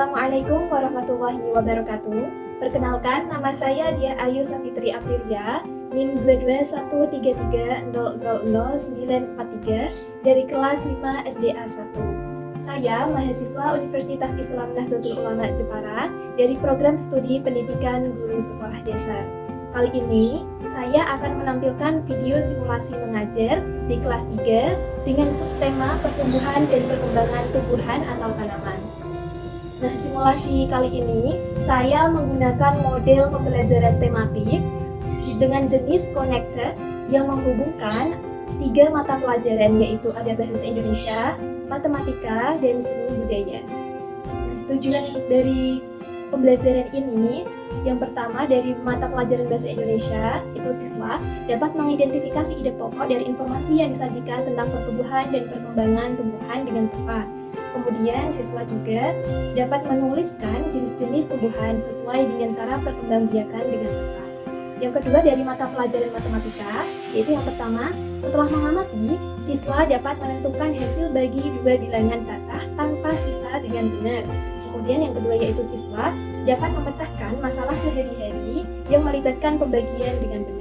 Assalamualaikum warahmatullahi wabarakatuh. Perkenalkan, nama saya Diah Ayu Safitri Aprilia, NIM 22130000943 dari kelas 5 SDA 1. Saya mahasiswa Universitas Islam Nahdlatul Ulama Jepara dari program studi pendidikan guru sekolah dasar. Kali ini, saya akan menampilkan video simulasi mengajar di kelas 3 dengan subtema pertumbuhan dan perkembangan tumbuhan atau tanaman. Nah, simulasi kali ini saya menggunakan model pembelajaran tematik dengan jenis connected yang menghubungkan 3 mata pelajaran, yaitu ada bahasa Indonesia, matematika, dan seni budaya. Nah, tujuan dari pembelajaran ini yang pertama, dari mata pelajaran bahasa Indonesia, itu siswa dapat mengidentifikasi ide pokok dari informasi yang disajikan tentang pertumbuhan dan perkembangan tumbuhan dengan tepat. Kemudian siswa juga dapat menuliskan jenis-jenis tumbuhan sesuai dengan cara perkembangbiakan dengan tepat. Yang kedua, dari mata pelajaran matematika, yaitu yang pertama, setelah mengamati, siswa dapat menentukan hasil bagi 2 bilangan cacah tanpa sisa dengan benar. Kemudian yang kedua, yaitu siswa dapat memecahkan masalah sehari-hari yang melibatkan pembagian dengan benar.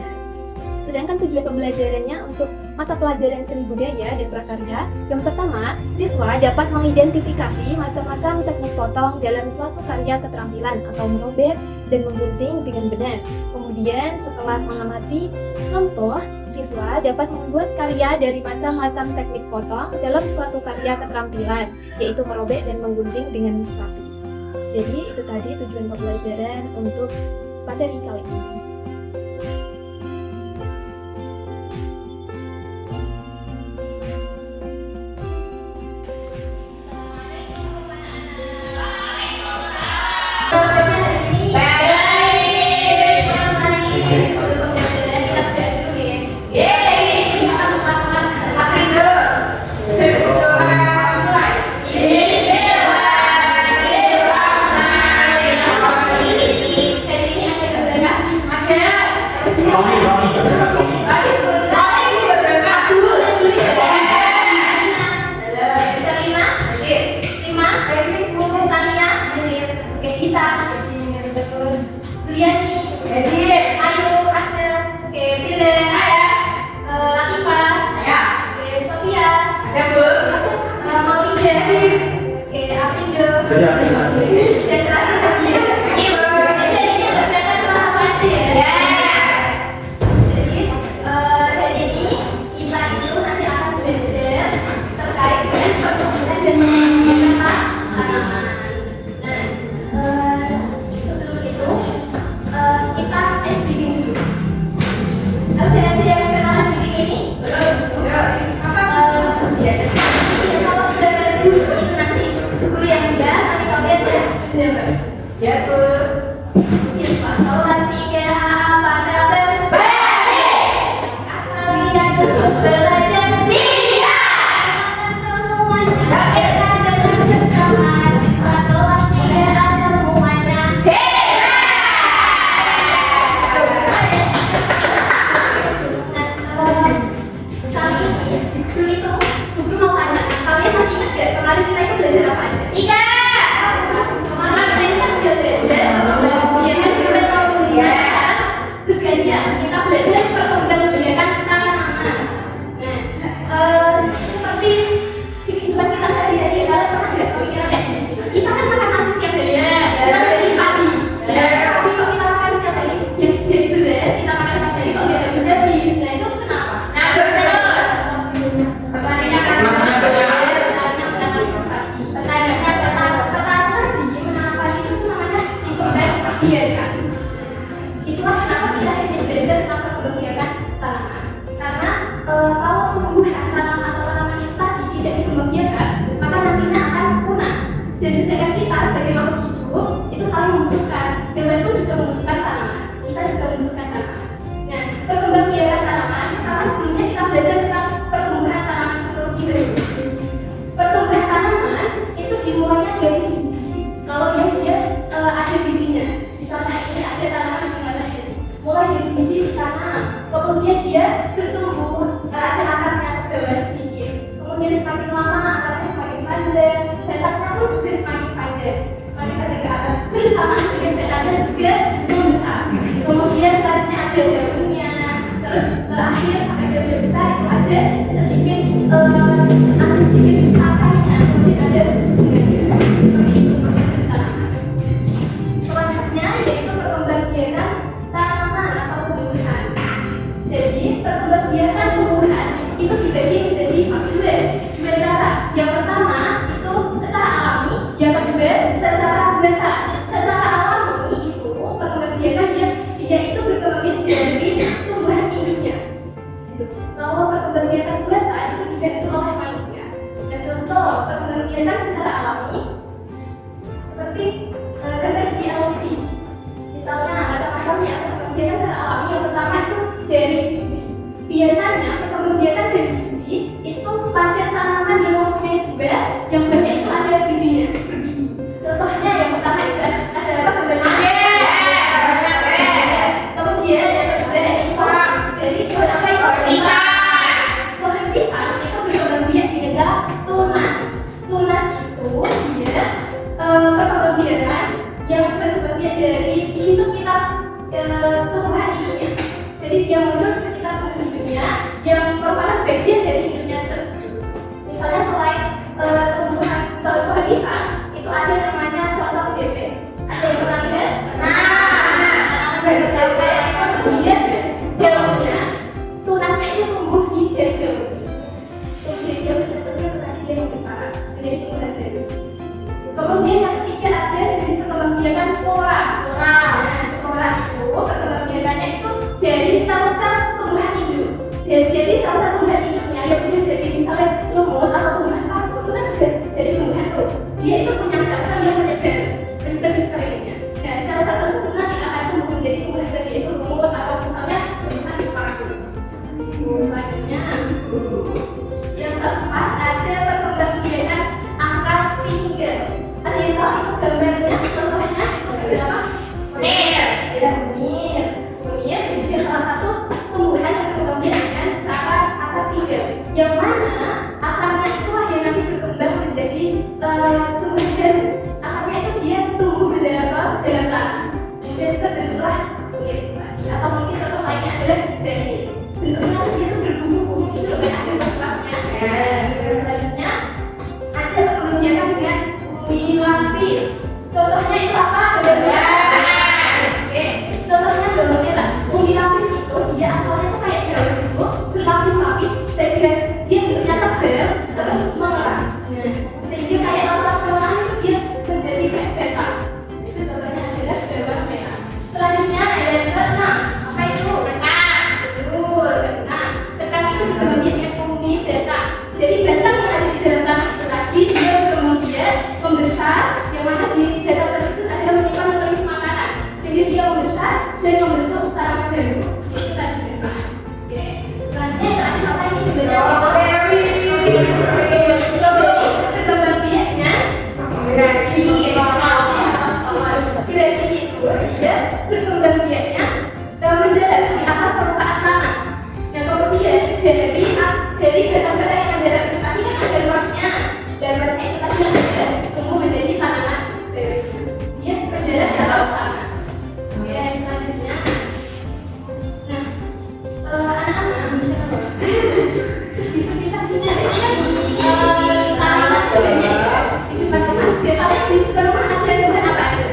Sedangkan tujuan pembelajarannya untuk mata pelajaran seni budaya dan prakarya, yang pertama, siswa dapat mengidentifikasi macam-macam teknik potong dalam suatu karya keterampilan atau merobek dan menggunting dengan benar. Kemudian setelah mengamati contoh, siswa dapat membuat karya dari macam-macam teknik potong dalam suatu karya keterampilan, yaitu merobek dan menggunting dengan rapi. Jadi itu tadi tujuan pembelajaran untuk materi kali ini. Guru yang muda, kami perkembangbiakan buatan itu dibantu oleh manusia. Dan contoh perkembangbiakan secara alami seperti gambar di LCD. Misalnya macam-macamnya perkembangbiakan secara alami. Yang pertama itu dari biji. Biasanya perkembangbiakan dari biji itu pada tanaman yang mempunyai buah yang banyak itu ada bijinya, berbiji. Contohnya yang pertama itu ada apa gambarnya? Kemudian yang kedua itu dari pohon apa itu? Pisang. Pohon pisang itu berkembangbiak dengan cara tunas. Tunas itu dia perkembangbiakan yang berkembangbiak dari di sekitar tumbuhan induknya. Jadi dia muncul di sekitar tumbuhan induknya yang merupakan bagian dari induknya tersebut. Misalnya selain tumbuhan pohon pisang itu ada namanya cocok bebek. Ada yang pernah lihat? Bebek itu kemudian daunnya tunasnya itu tumbuh dari daun. Tumbuh dari daun seperti yang tadi dia membesar menjadi tumbuhan baru. Kemudian yang ketiga ada jenis perkembangbiakan spora. Spora itu perkembangbiakannya itu dari sel-sel tumbuhan induk. Jadi sel-sel tumbuhan induknya yang udah jadi misalnya lumut atau tumbuhan paku itu kan udah jadi tumbuhan tuh. Dia itu punya sel-sel yang menyebar di sekelilingnya. Dan sel-sel tersebut nanti akan tumbuh menjadi tumbuhan baru yaitu lumut atau misalnya tumbuhan paku. Selanjutnya yang keempat ada perkembangbiakan akar tinggal. Ada yang tahu itu gambarnya contohnya itu berapa? Munir. Munir juga salah satu tumbuhan yang berkembang dengan cara akar tinggal. Yang mana akarnya itulah yang nanti berkembang menjadi tumbuhan baru. Akarnya itu dia tumbuh berjalan ke dalam tanah. Kemudian terbentuklah munir itu tadi. Atau mungkin contoh lainnya adalah jari. Bentuknya dia itu berbungu-bungu itu loh kan ada pas-pasnya. Selanjutnya ada perkembangbiakan dengan umi lapis. Contohnya itu apa? Contohnya daun merah. Umi lapis itu dia asalnya tuh kayak daun itu berlapis-lapis sehingga dia bentuknya tebal terus mengeras. Sehingga kayak lama-lama itu dia menjadi kayak beta. Itu contohnya adalah daun merah. Selanjutnya ada yang keenam. Apa itu? Betang. Betul, betang. Betang itu berkembang dengan umi betang. Jadi betang yang ada di dalam tanah itu tadi dia berkembang membesar yang mana di betang tersebut ada menyimpan nutrisi makanan. Sehingga dia membesar dan membentuk tanaman baru. Itu tadi betang. Oke. Selanjutnya yang terakhir apa ini? Strawberry. Strawberry berkembangbiaknya geragi. Geragi itu dia berkembangbiaknya menjalar di atas permukaan tanah. Nah kemudian dari batang-batang yang menjalar itu tadi kan ada luasnya. Dan luasnya itu tadi ada tumbuh menjadi tanaman baru. Dia menjalar di atas tanah. Oke, selanjutnya. Nah, anak-anak di sekitar sini tanaman banyak ya. Di depan rumah, kalian di depan rumah ada tumbuhan apa aja?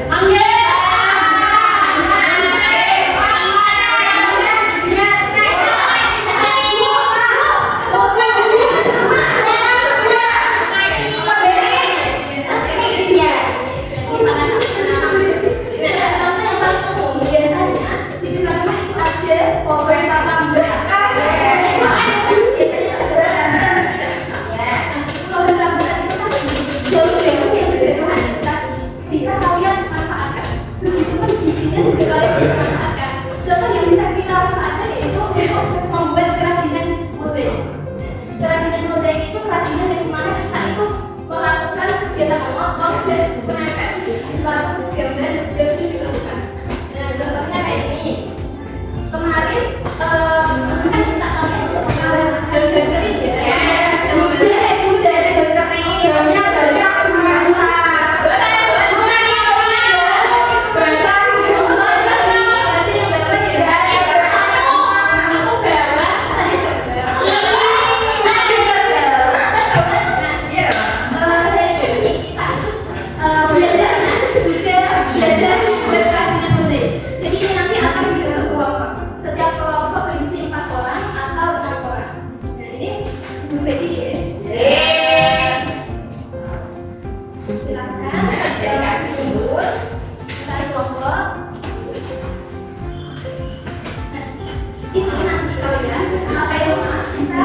Contoh yang bisa kita manfaatkan yaitu untuk membuat kerajinan mozaik. Kerajinan mozaik itu kerajinan yang dimana kita itu melakukan kegiatan memotong dan menempel di suatu gambar yang sudah dilakukan. Nah, contohnya kayak ini. Kemarin kan kita pakai untuk gambar kering ya. Udah ada gambar kering. Ini nanti kalian sampai rumah bisa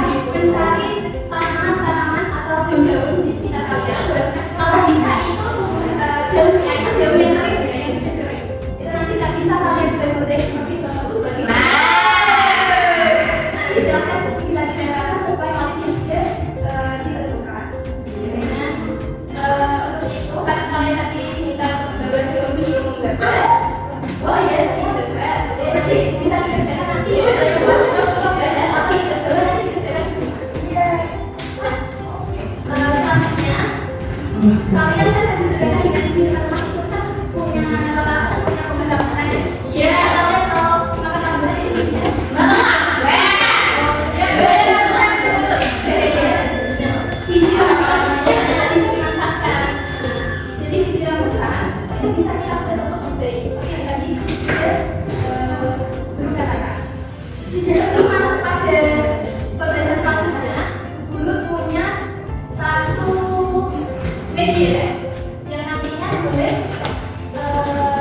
ya. Yang nantinya boleh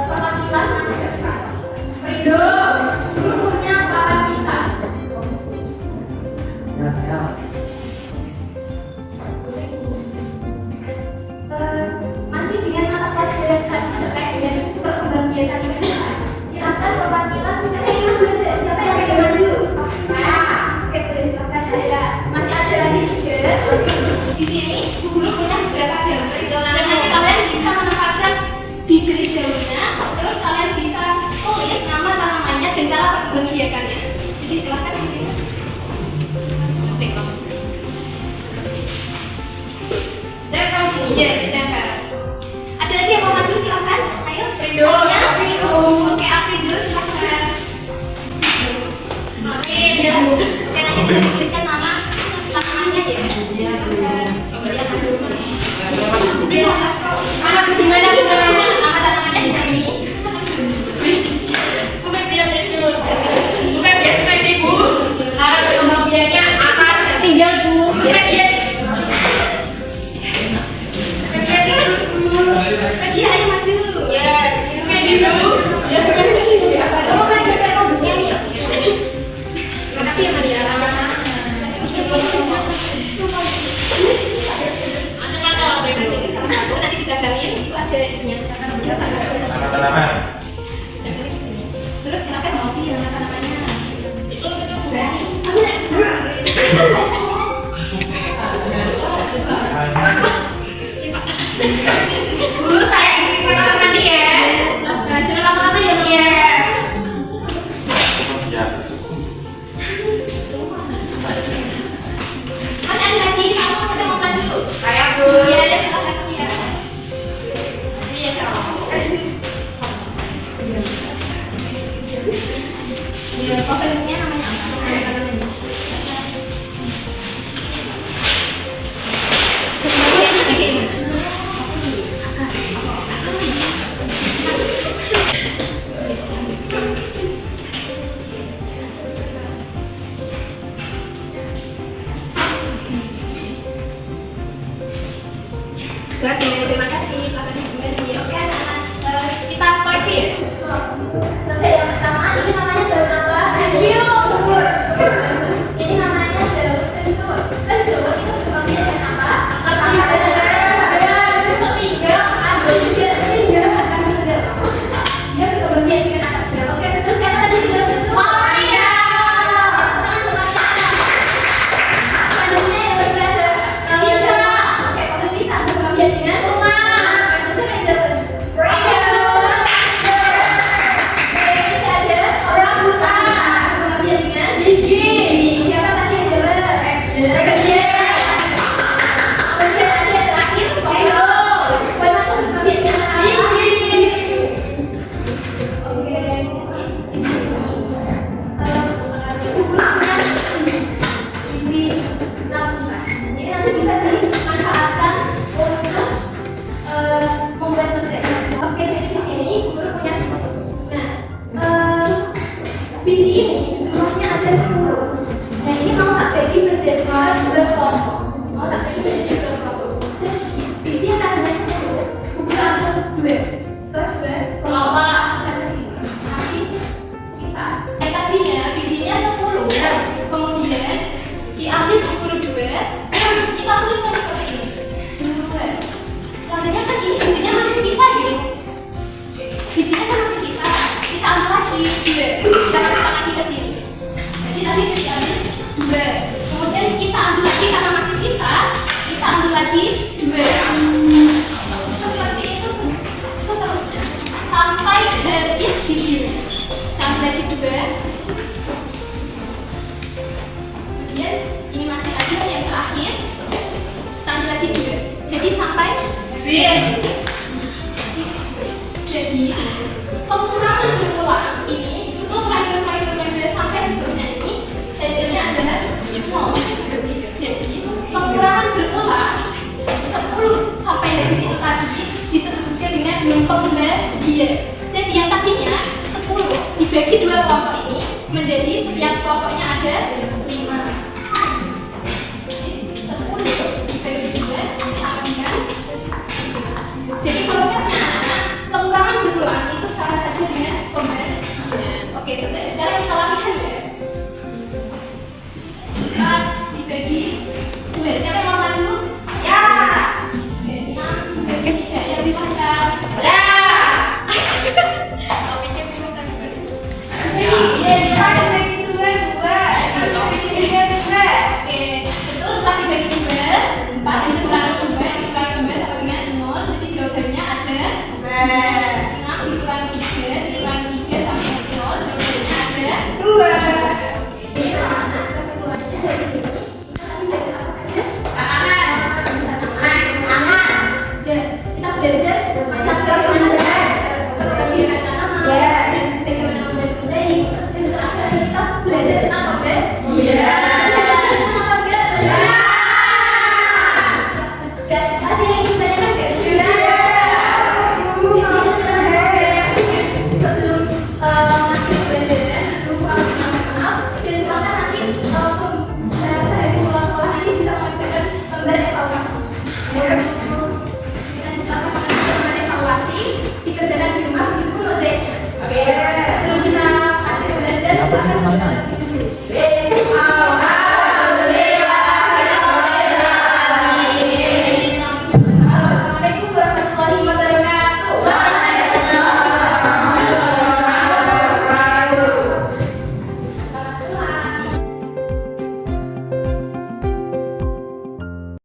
perwakilan Perindo grupnya para kita. Masih dengan mata pelajaran terkait dengan perkembangbiakan kerjaan. Silakan perwakilan siapa yang maju aja? Siapa yang pengen maju? Oke, boleh silakan ya. Masih ada lagi 3. Di sini Bu Guru punya beberapa gambar yang nanti kalian bisa menempatkan di jenis daunnya. Terus kalian bisa tulis nama tanamannya dan cara perkembangbiakannya. Jadi silakan sini. Iya, ditempel. Ada lagi yang mau maju silakan. Ayo, semuanya. Oke, Api dulu silakan. Oke, nanti bisa dituliskan nama tanamannya ya. Iya, silakan. Nama tanamannya di sini. Bukan biasa kayak ibu. Biasanya akan tinggal Bu. Bukan dia. Dia ayo maju. Ya, kayak dulu. Ya sekarang Oh, kan ada produknya nih. Makasih ya, Maria. Nanti kita kalian itu ada ininya. Terus silakan isi nama tanamannya. Aku tidak bisa. Bu, saya isi tanaman nanti ya. Jangan lama-lama ya, Bu. Masih ada lagi satu sampai mau maju. kayak Bu. Iya, silakan setia. Iya, sama. Pokoknya namanya apa? Oke, terima kasih. Selamat kembali. Oke, anak-anak, kita koleksi ya. Sampai yang pertama, ini namanya daun apa? Kecil, tunggur. Ini namanya daun kencur. Kencur itu berkembang dengan apa? Sama dengan bentuk 3, ada juga 3, akan juga. Dia berkembang dengan apa? Oke, terus siapa tadi daun kencur? Maria. Tangan ke Maria. Selanjutnya yang berikutnya kalian coba. Oke, kalau bisa berkembang dengan rumah. Terus yang jawab. Biji ini jumlahnya ada 10. Nah, ini mau tak bagi menjadi 2 kelompok. Mau tak bagi menjadi 2 kelompok. Jadi biji yang ada 10 bukan ada 2 kelompok tapi bisa. Tadinya bijinya 10, kemudian diambil disuruh 2. Kita tuliskan seperti ini 2. Selanjutnya kan ini bijinya masih sisa gitu. Bijinya kan masih sisa. Kita ambil lagi 2. Kita masukkan lagi ke sini. Jadi tadi diambil 2. Kemudian kita ambil lagi karena masih sisa. Kita ambil lagi 2. Seperti itu seterusnya sampai habis bijinya. Kita ambil lagi 2. Kemudian ini masih ada yang terakhir. Kita ambil lagi 2. Jadi sampai habis. Jadi pengurangan berulang ini setelah terakhir sampai seterusnya ini hasilnya adalah 0. Jadi pengurangan berulang 10 sampai habis itu tadi disebut juga dengan pembagian. Jadi yang tadinya 10 dibagi 2 kelompok ini menjadi setiap kelompoknya ada 5. Jadi 10 dibagi 2 sama dengan Wes,